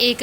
1